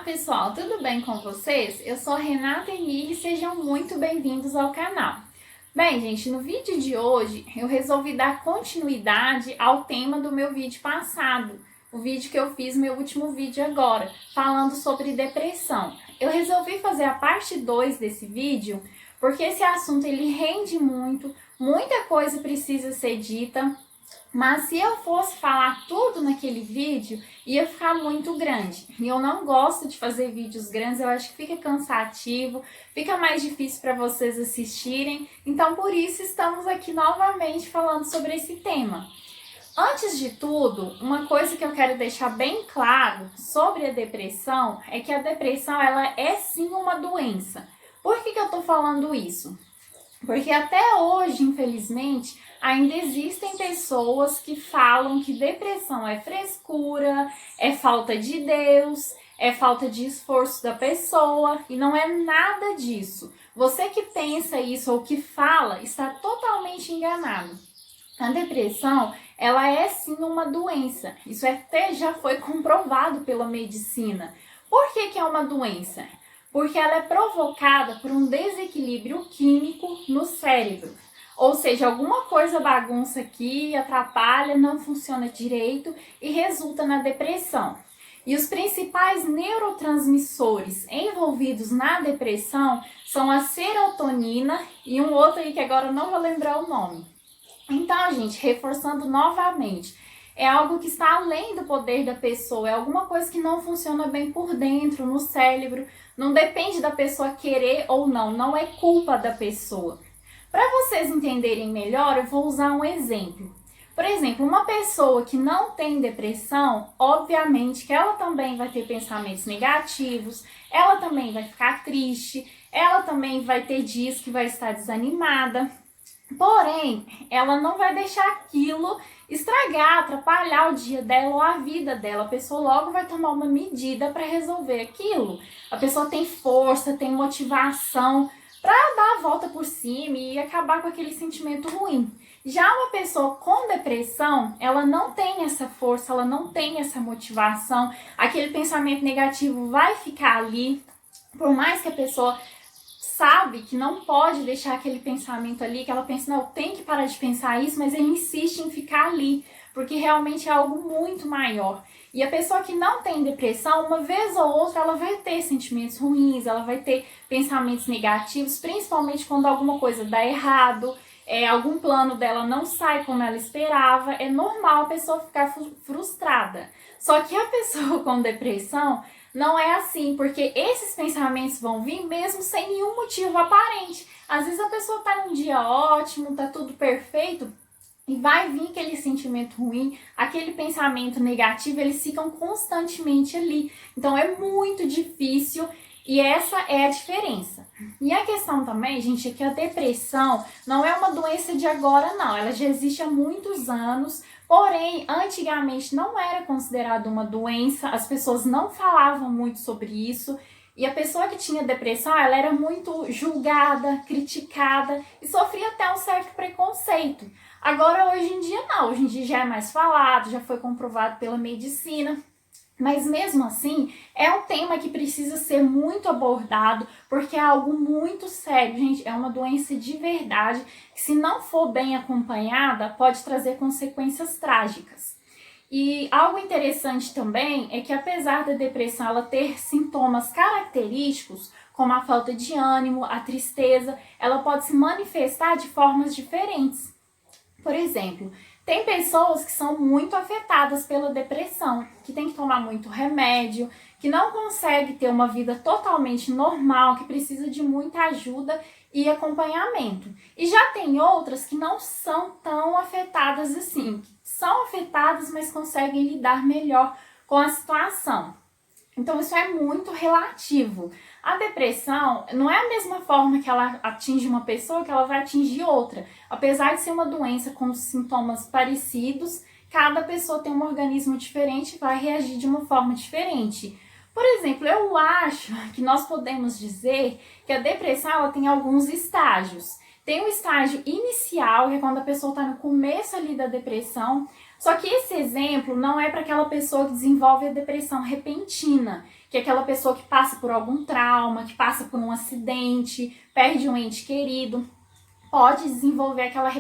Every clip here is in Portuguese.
Pessoal, tudo bem com vocês? Eu sou a Renata Emília e sejam muito bem-vindos ao canal. Bem, gente, no vídeo de hoje eu resolvi dar continuidade ao tema do meu vídeo passado, o vídeo que eu fiz, meu último vídeo agora, falando sobre depressão. Eu resolvi fazer a parte 2 desse vídeo porque esse assunto ele rende muito, muita coisa precisa ser dita. Mas se eu fosse falar tudo naquele vídeo, ia ficar muito grande. E eu não gosto de fazer vídeos grandes, eu acho que fica cansativo, fica mais difícil para vocês assistirem. Então, por isso, estamos aqui novamente falando sobre esse tema. Antes de tudo, uma coisa que eu quero deixar bem claro sobre a depressão é que a depressão ela é sim uma doença. Por que eu estou falando isso? Porque até hoje, infelizmente, ainda existem pessoas que falam que depressão é frescura, é falta de Deus, é falta de esforço da pessoa e não é nada disso. Você que pensa isso ou que fala está totalmente enganado. A depressão, ela é sim uma doença. Isso até já foi comprovado pela medicina. Por que é uma doença? Porque ela é provocada por um desequilíbrio químico no cérebro. Ou seja, alguma coisa bagunça aqui, atrapalha, não funciona direito e resulta na depressão. E os principais neurotransmissores envolvidos na depressão são a serotonina e um outro aí que agora eu não vou lembrar o nome. Então, gente, reforçando novamente, é algo que está além do poder da pessoa, é alguma coisa que não funciona bem por dentro, no cérebro, não depende da pessoa querer ou não, não é culpa da pessoa. Para vocês entenderem melhor, eu vou usar um exemplo. Por exemplo, uma pessoa que não tem depressão, obviamente que ela também vai ter pensamentos negativos, ela também vai ficar triste, ela também vai ter dias que vai estar desanimada. Porém, ela não vai deixar aquilo estragar, atrapalhar o dia dela ou a vida dela. A pessoa logo vai tomar uma medida para resolver aquilo. A pessoa tem força, tem motivação para dar a volta por cima e acabar com aquele sentimento ruim. Já uma pessoa com depressão, ela não tem essa força, ela não tem essa motivação. Aquele pensamento negativo vai ficar ali, por mais que a pessoa sabe que não pode deixar aquele pensamento ali, que ela pensa, não, eu tenho que parar de pensar isso, mas ele insiste em ficar ali, porque realmente é algo muito maior. E a pessoa que não tem depressão, uma vez ou outra, ela vai ter sentimentos ruins, ela vai ter pensamentos negativos, principalmente quando alguma coisa dá errado, algum plano dela não sai como ela esperava, é normal a pessoa ficar frustrada. Só que a pessoa com depressão não é assim, porque esses pensamentos vão vir mesmo sem nenhum motivo aparente. Às vezes a pessoa tá num dia ótimo, tá tudo perfeito, e vai vir aquele sentimento ruim, aquele pensamento negativo, eles ficam constantemente ali. Então é muito difícil e essa é a diferença. E a questão também, gente, é que a depressão não é uma doença de agora, não. Ela já existe há muitos anos. Porém, antigamente não era considerada uma doença, as pessoas não falavam muito sobre isso. E a pessoa que tinha depressão, ela era muito julgada, criticada e sofria até um certo preconceito. Agora, hoje em dia não, hoje em dia já é mais falado, já foi comprovado pela medicina. Mas mesmo assim, é um tema que precisa ser muito abordado, porque é algo muito sério, gente, é uma doença de verdade, que se não for bem acompanhada, pode trazer consequências trágicas. E algo interessante também é que apesar da depressão ela ter sintomas característicos, como a falta de ânimo, a tristeza, ela pode se manifestar de formas diferentes. Por exemplo, tem pessoas que são muito afetadas pela depressão, que tem que tomar muito remédio, que não consegue ter uma vida totalmente normal, que precisa de muita ajuda e acompanhamento. E já tem outras que não são tão afetadas assim, que são afetadas, mas conseguem lidar melhor com a situação. Então isso é muito relativo. A depressão não é a mesma forma que ela atinge uma pessoa que ela vai atingir outra. Apesar de ser uma doença com sintomas parecidos, cada pessoa tem um organismo diferente e vai reagir de uma forma diferente. Por exemplo, eu acho que nós podemos dizer que a depressão ela tem alguns estágios. Tem o estágio inicial, que é quando a pessoa está no começo ali da depressão. Só que esse exemplo não é para aquela pessoa que desenvolve a depressão repentina, que é aquela pessoa que passa por algum trauma, que passa por um acidente, perde um ente querido, pode desenvolver aquela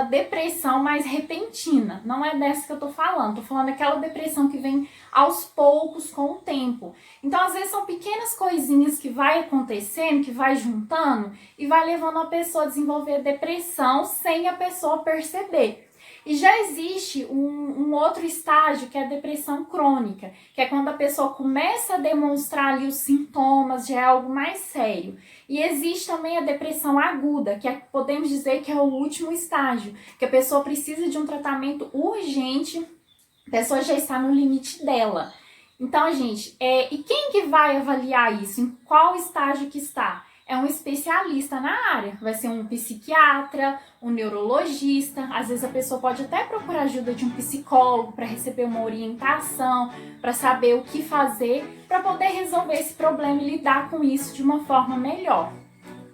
depressão mais repentina. Não é dessa que eu tô falando daquela depressão que vem aos poucos com o tempo. Então, às vezes, são pequenas coisinhas que vai acontecendo, que vai juntando e vai levando a pessoa a desenvolver depressão sem a pessoa perceber. E já existe um outro estágio, que é a depressão crônica, que é quando a pessoa começa a demonstrar ali os sintomas, já é algo mais sério. E existe também a depressão aguda, que podemos dizer que é o último estágio, que a pessoa precisa de um tratamento urgente, a pessoa já está no limite dela. Então, gente, e quem que vai avaliar isso? Em qual estágio que está? É um especialista na área, vai ser um psiquiatra, um neurologista, às vezes a pessoa pode até procurar ajuda de um psicólogo para receber uma orientação, para saber o que fazer, para poder resolver esse problema e lidar com isso de uma forma melhor.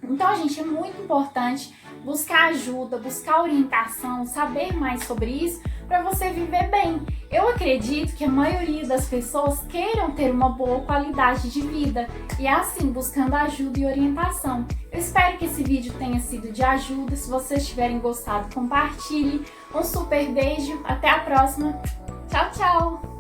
Então, gente, é muito importante buscar ajuda, buscar orientação, saber mais sobre isso para você viver bem. Eu acredito que a maioria das pessoas queiram ter uma boa qualidade de vida e é assim, buscando ajuda e orientação. Eu espero que esse vídeo tenha sido de ajuda. Se vocês tiverem gostado, compartilhe. Um super beijo, até a próxima. Tchau, tchau!